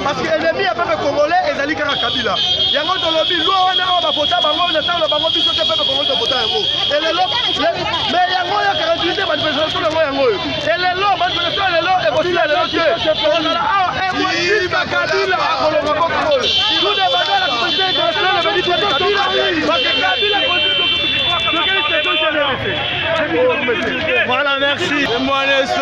parce que l'ennemi a peuple congolais et Zali Kara Kabila. Yango to lobby loi wana o ba pota bango le temps le bango biso te peuple congolais to pota yango. Et le lo mais yango ya 48 manifestation le yango. Et le lo manifestation le lo et aussi le lo te. Ah et moi dis ba Kabila ko lo ba Congo. Nous demandons à la société internationale de venir pour Kabila parce que Kabila voilà, merci. Moi, je suis